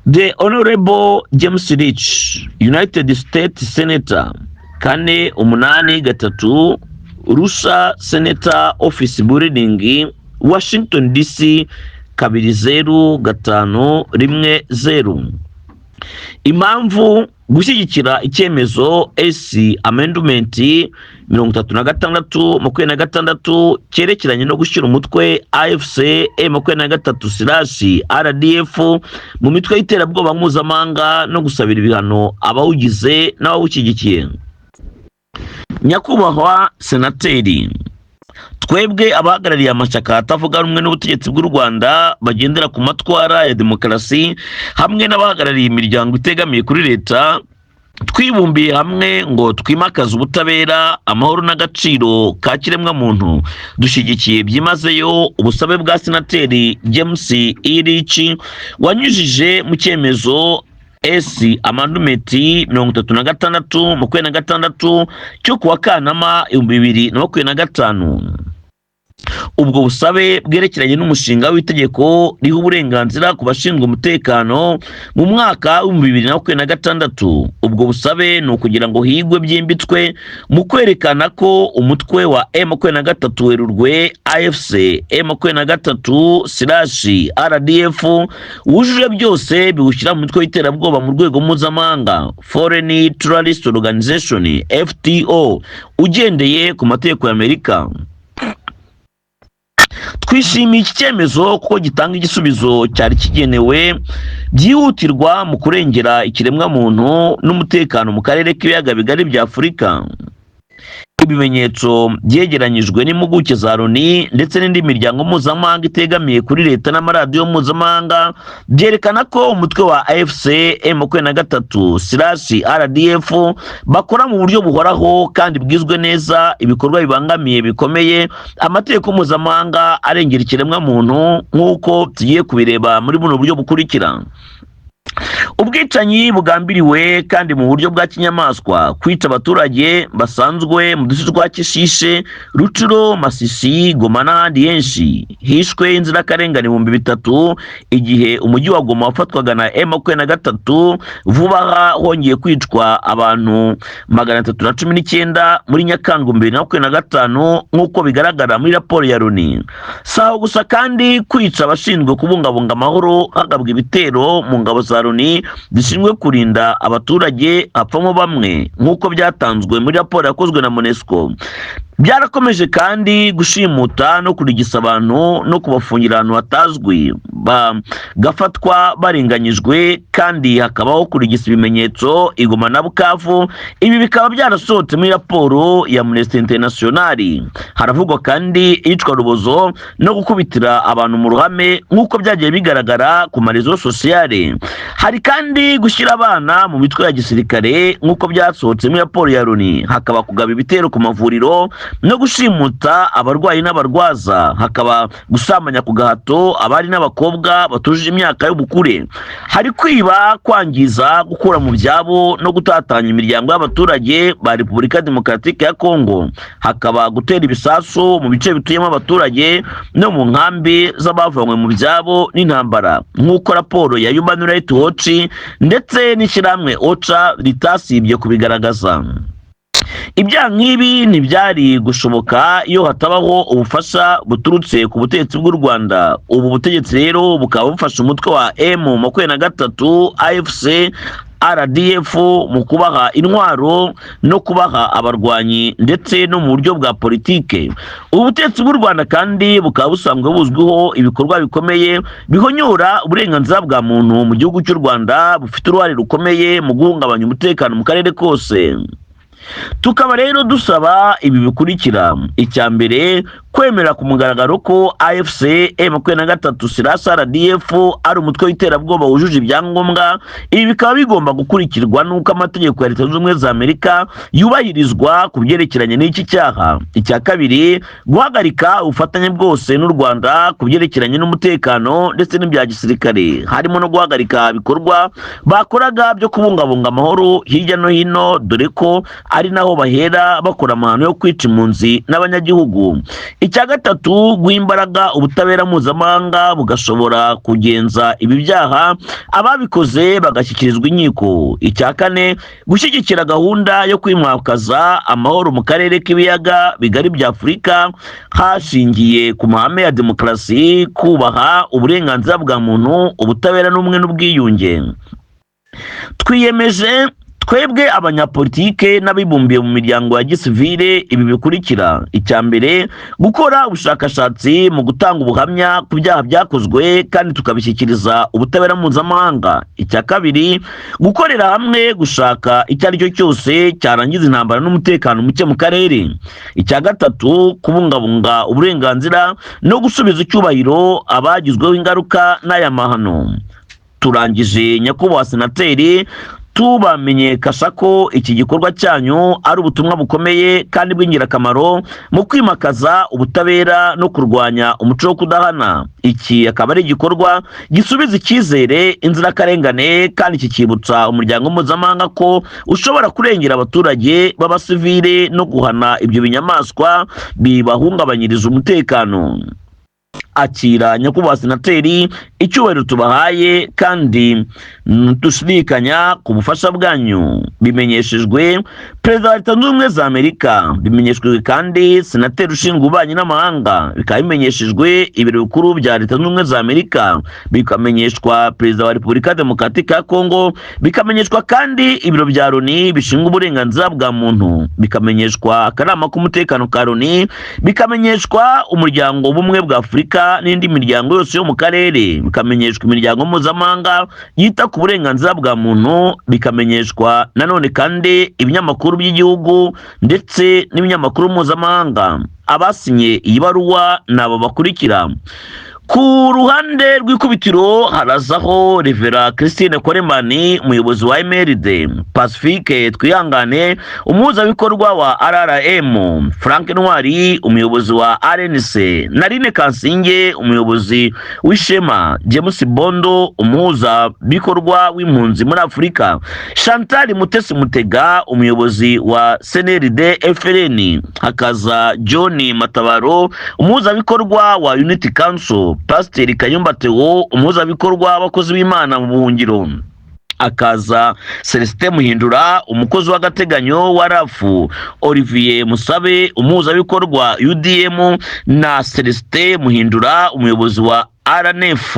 The Honorable James Rich, United States Senator, 483 Rusa Senator Office Building, Washington DC, 20510. Impamvu gushyigikira icyemezo S Amendment 36 cyerekeranye no gushyira umutwe AFC M23/RDF mu mitwe y'iterabwoba mpuzamahanga no gusabira ibihano abawugize n'abawushyigikiye. Nyakubahwa Senateri, twebwe abahagarariye amashyaka atavuga rumwe n'ubutegetsi bw'u Rwanda bagendera ku matwara ya demokarasi hamwe n'abahagarariye imiryango itegamiye kuri leta, twibumbiye hamwe ngo twimakaze ubutabera, amahoro n'agaciro ka kiremwa muntu. Dushyigikiye byimazeyo ubusabe bwa Senateri James Rich wanyujije mu cyemezo S Amendment 36 cyo kuwa Kanama 2025. Ubwo busabe bwerekeranye n'umushinga w'itegeko riha uburenganzira ku bashinzwe umutekano mu mwaka wa 2026. Ubwo busabe ni ukugira ngo higwe byimbitswe mu kwerekana ko umutwe wa M23 Werurwe AFC M23/RDF wujuje byose biwushyira mu mitwe y'iterabwoba mu rwego mpuzamahanga, Foreign Terrorist Organization FTO, ugendeye ku mategeko y'Amerika. Twishimiye iki cyemezo kuko gitanga igisubizo cyari kigenewe byihutirwa mu kurengera ikiremwa muntu n'umutekano mu karere k'ibiyaga bigari bya Afurika. Ibimenyetso byegeranyijwe n'impuguke za Loni ndetse n'indi miryango mpuzamahanga itegamiye kuri leta n'amaradiyo mpuzamahanga byerekana ko umutwe wa AFC M23/RDF bakora mu buryo buhoraho kandi bwizwe neza ibikorwa bibangamiye bikomeye amategeko mpuzamahanga arengera ikiremwa muntu, nk'uko tugiye kubireba muri buno buryo bukurikira. Ubwicanyi bugambiriwe kandi mu buryo bwa kinyamaswa, kwica abaturage basanzwe mu duce twa Kishishe, Rucuro, Masisi, Goma n'ahandi henshi. Hishwe inzirakarengane 3000 igihe umujyi wa Goma wafatwaga na M23. Vuba aha hongeye kwicwa abantu 319 muri Nyakanga 2025 nk'uko bigaragara muri raporo ya Loni. Saho gusa kandi kwica abashinzwe kubungabunga amahoro hagabwa ibitero mu ngabo za Loni zishinzwe kurinda abaturage, hapfamo bamwe nk'uko byatanzwe muri raporo yakozwe na MONUSCO. Byarakomeje kandi gushimuta no kurigisa abantu no kubafungira ahantu hatazwi, bagafatwa barenganyijwe, kandi hakabaho kurigisa ibimenyetso i Goma na Bukavu. Ibi bikaba byarasohotse muri raporo ya Amnesty International. Haravugwa kandi iyicwa rubozo no gukubitira abantu mu ruhame nk'uko byagiye bigaragara ku marezo sociale. Hari kandi gushyira abana mu mitwe ya gisirikare nk'uko byasohotse muri raporo ya Loni. Hakaba kugaba ibitero ku mavuriro no gushimuta abarwayi n'abarwaza, hakaba gusambanya ku gahato abari n'abakobwa batujije imyaka y'ubukure. Hari kwiba, kwangiza, gukura mu byabo no gutatanya imiryango y'abaturage ba Repubulika Demokaratike ya Kongo. Hakaba gutera ibisasu mu bice bituyemo abaturage no mu nkambi z'abavanywe mu byabo n'intambara, nk'uko raporo ya Human Rights Watch ndetse n'ishyirahamwe OCHA ritasibye kubigaragaza. Ibyaha nk'ibi ntibyari gushoboka iyo hatabaho ubufasha buturutse ku butegetsi bw'u Rwanda. Ubu butegetsi rero bukaba bufasha umutwe wa M23 AFC RDF mu kubaha intwaro no kubaha abarwanyi ndetse no mu buryo bwa politike. Ubutegetsi bw'u Rwanda kandi bukaba busanzwe buzwiho ibikorwa bikomeye bihonyora uburenganzira bwa muntu mu gihugu cy'u Rwanda, bufite uruhare rukomeye mu guhungabanya umutekano mu karere kose. Tukaba rero dusaba ibi bikurikira: icya mbere, kwemera ku mugaragaro ko AFC M23/RDF ari umutwe w'iterabwoba wujuje ibyangombwa. Ibi bikaba bigomba gukurikirwa n'uko amategeko ya Leta Zunze Ubumwe za Amerika yubahirizwa ku byerekeranye n'iki cyaha. Icya kabiri, guhagarika ubufatanye bwose n'u Rwanda ku byerekeranye n'umutekano ndetse n'ibya gisirikare, harimo no guhagarika ibikorwa bakoraga byo kubungabunga amahoro hirya no hino, dore ko ari naho bahera bakora amahano yo kwica impunzi n'abanyagihugu. icya gatatu, guha imbaraga ubutabera mpuzamahanga bugashobora kugenza ibi byaha, ababikoze bagashyikirizwa inkiko. Icya kane, gushyigikira gahunda yo kwimakaza amahoro mu karere k'ibiyaga bigari bya Afurika hashingiye ku mahame ya demokarasi, kubaha uburenganzira bwa muntu, ubutabera n'ubumwe n'ubwiyunge. Twiyemeje twebwe abanyapolitike n'abibumbiye mu miryango ya gisivile ibi bikurikira: icya mbere, gukora ubushakashatsi mu gutanga ubuhamya ku byaha byakozwe kandi tukabishyikiriza ubutabera mpuzamahanga. Icya kabiri, gukorera hamwe gushaka icyo ari cyo cyose cyarangiza intambara n'umutekano muke mu karere. Icya gatatu, kubungabunga uburenganzira no gusubiza icyubahiro abagizweho ingaruka n'aya mahano. Turangije nyakubahwa senateri, tubamenyesha ko iki gikorwa cyanyu ari ubutumwa bukomeye kandi bw'ingirakamaro mu kwimakaza ubutabera no kurwanya umuco wo kudahana. Iki akaba ari igikorwa gisubiza icyizere inzirakarengane kandi kikibutsa umuryango mpuzamahanga ko ushobora kurengera abaturage b'abasivile no guhana ibyo binyamaswa bibahungabanyiriza umutekano. Akira nyakubahwa senateri, icyubahiro tubahaye kandi dushidikanya ku bufasha bwanyu. Bimenyeshejwe Perezida wa Leta Zunze Ubumwe za Amerika, bimenyeshejwe kandi senateri ushinzwe ububanyi n'amahanga, bikaba bimenyeshejwe ibiro bikuru bya Leta Zunze Ubumwe za Amerika, bikamenyeshwa Perezida wa Repubulika Demokaratike ya Kongo, bikamenyeshwa kandi ibiro bya Loni bishinzwe uburenganzira bwa muntu, bikamenyeshwa akanama k'umutekano ka Loni, bikamenyeshwa umuryango w'ubumwe bwa Afurika n'indi miryango yose yo mu karere, bikamenyeshwa imiryango mpuzamahanga yita ku burenganzira bwa muntu, bikamenyeshwa nanone kandi ibinyamakuru by'igihugu ndetse n'ibinyamakuru mpuzamahanga. Abasinye iyi baruwa nabo bakurikira: ku ruhande rw'ikubitiro harazaho Revera Christine Koremani, umuyobozi wa MRD; Pacifique Twihangane, umuhuzabikorwa wa RRM; Frank Ntwari, umuyobozi wa RNC; Narine Kansinge, umuyobozi w'Ishema; James Bondo, umuhuzabikorwa w'impunzi muri Afurika; Chantal Mutesi Mutega, umuyobozi wa CNRD FLN; hakaza John Matabaro, umuhuzabikorwa wa Unity Council; Pasiteri Kayumba Theo, umuhuzabikorwa w'abakozi b'Imana mu buhungiro; akaza Celestin Muhindura, umukozi w'agateganyo wa RAF; Olivier Musabe, umuhuzabikorwa UDM; na Celestin Muhindura, umuyobozi wa RNF.